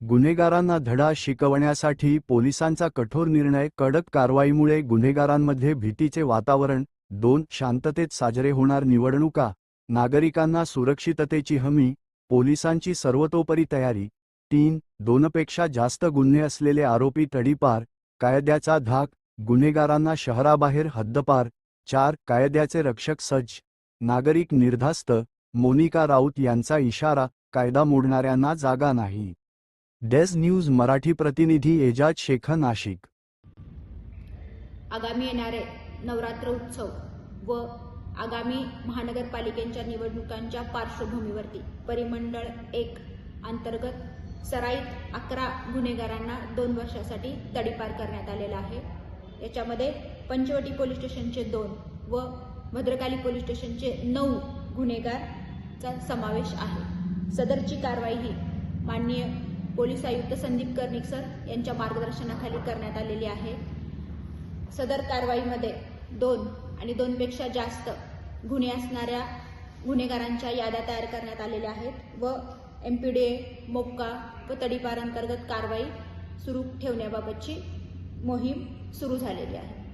गुन्हेगारांना धडा शिकवण्यासाठी पोलिसांचा कठोर निर्णय. कडक कारवाईमुळे गुन्हेगारांमध्ये भीतीचे वातावरण. 2. शांततेत साजरे होणार निवडणुका. नागरिकांना सुरक्षिततेची हमी. पोलिसांची सर्वतोपरी तयारी. 3. 2पेक्षा जास्त गुन्हे असलेले आरोपी तडीपार. कायद्याचा धाक. गुन्हेगारांना शहराबाहेर हद्दपार. 4. कायद्याचे रक्षक सज्ज. नागरिक निर्धास्त. मोनिका राऊत यांचा इशारा. कायदा मोडणाऱ्यांना जागा नाही. डेझ न्यूज मराठी प्रतिनिधी एजाज शेख, नाशिक. आगामी येणारे नवरात्र उत्सव व आगामी महानगरपालिकेच्या निवडणुकांच्या पार्श्वभूमीवरती परिमंडळ 1 अंतर्गत सराईत 11 गुन्हेगारांना 2 वर्षासाठी तडीपार करण्यात आलेला आहे. याच्यामध्ये पंचवटी पोलीस स्टेशनचे 2 व भद्रकाली पोलीस स्टेशनचे 9 गुन्हेगारचा समावेश आहे. सदरची कारवाई ही माननीय पोलीस आयुक्त संदीप कर्णिक सर यांच्या मार्गदर्शनाखाली करण्यात आलेली आहे. सदर कारवाईमध्ये 2 आणि 2पेक्षा जास्त गुन्हे असणाऱ्या गुन्हेगारांच्या याद्या तयार करण्यात आलेल्या आहेत व MPDA, मोक्का व तडीपार अंतर्गत कारवाई सुरू ठेवण्याबाबतची मोहीम सुरू झालेली आहे.